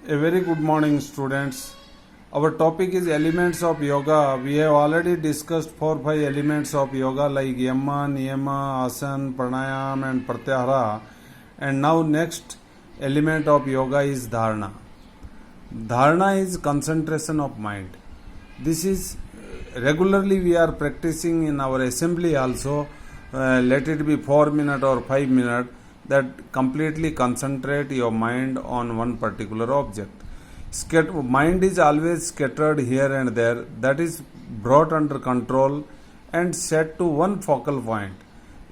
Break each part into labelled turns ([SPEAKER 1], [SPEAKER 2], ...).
[SPEAKER 1] A very good morning, students. Our topic is elements of yoga. We have already discussed 4-5 elements of yoga like yama, niyama, asana, pranayam, and pratyahara. And now next element of yoga is dharana. Dharana is concentration of mind. This is regularly we are practicing in our assembly also. Let it be 4 minutes or 5 minutes. That completely concentrate your mind on one particular object. Mind is always scattered here and there. That is brought under control and set to one focal point.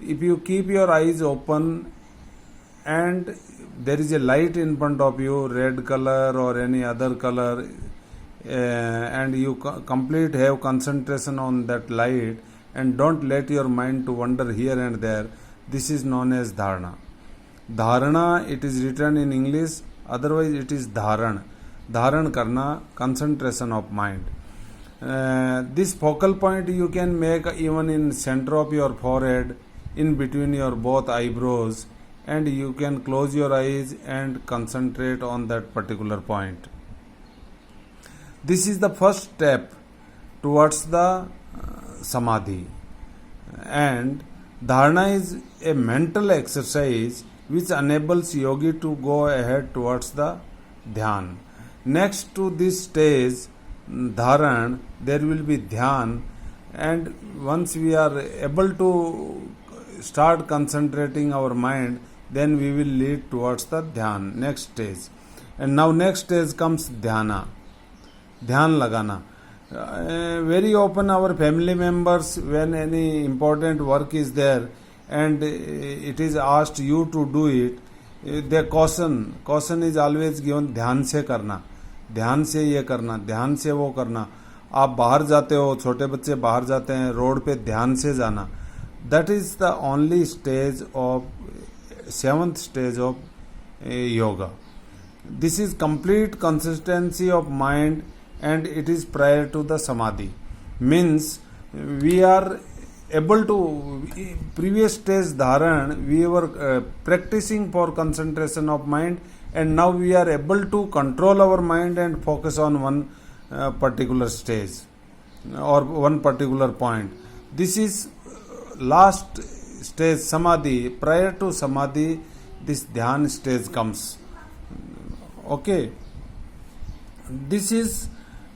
[SPEAKER 1] If you keep your eyes open and there is a light in front of you, red color or any other color, and you complete have concentration on that light and don't let your mind to wander here and there, this is known as dharana. Dharana, it is written in English, otherwise it is dharan. Dharan karna, concentration of mind. This focal point you can make even in center of your forehead, in between your both eyebrows, and you can close your eyes and concentrate on that particular point. This is the first step towards the samadhi. And dharana is a mental exercise which enables yogi to go ahead towards the dhyan. Next to this stage, dharan, there will be dhyan, and once we are able to start concentrating our mind, then we will lead towards the dhyan, next stage. And now next stage comes dhyana, dhyan lagana. Very often our family members, when any important work is there, and it is asked you to do it, the caution is always given, ध्यान से करना, ध्यान से ये करना, ध्यान से वो करना. आप बाहर जाते हो, छोटे बच्चे बाहर जाते हैं, रोड पे ध्यान से जाना. That is the only stage of 7th stage of yoga. This is complete consistency of mind and it is prior to the samadhi. Means we are able to, previous stage dharan, we were practicing for concentration of mind, and now we are able to control our mind and focus on one particular stage or one particular point. This is last stage, samadhi. Prior to samadhi, this dhyan stage comes. Okay. This is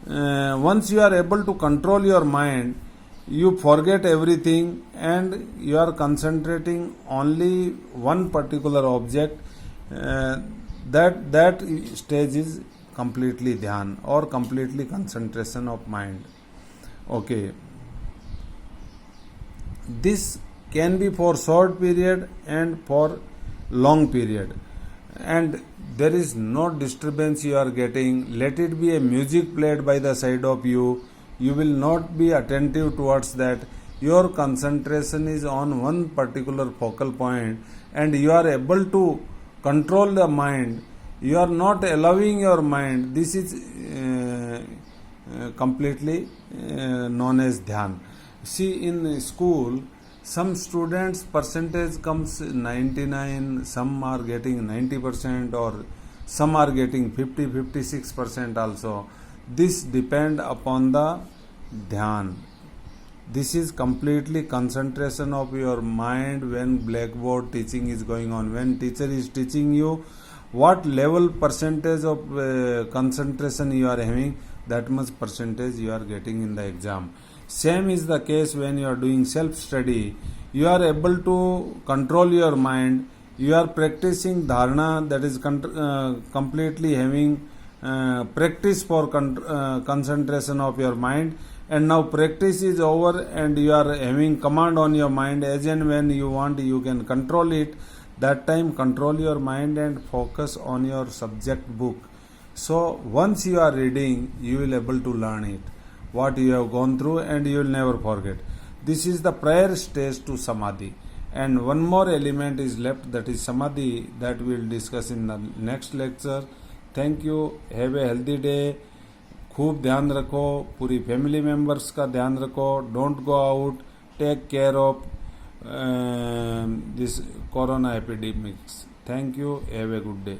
[SPEAKER 1] once you are able to control your mind, you forget everything and you are concentrating only one particular object. That stage is completely dhyan or completely concentration of mind. Okay. This can be for short period and for long period. And there is no disturbance you are getting. Let it be a music played by the side of you. You will not be attentive towards that. Your concentration is on one particular focal point and you are able to control the mind. You are not allowing your mind. This is completely known as dhyan. See, in school, some students percentage comes 99, some are getting 90% or some are getting 56% also. This depend upon the dhyan. This is completely concentration of your mind when blackboard teaching is going on. When teacher is teaching you, what level percentage of concentration you are having, that much percentage you are getting in the exam. Same is the case when you are doing self-study. You are able to control your mind. You are practicing dharana, that is completely having practice for concentration of your mind, and now practice is over and you are having command on your mind. As and when you want, you can control it. That time control your mind and focus on your subject book. So once you are reading, you will able to learn it, what you have gone through, and you will never forget. This is the prior stage to samadhi. And one more element is left, that is samadhi, that we will discuss in the next lecture. Thank you. Have a healthy day. खूब ध्यान रखो, पूरी family members का ध्यान रखो. Don't go out. Take care of this corona epidemics. Thank you. Have a good day.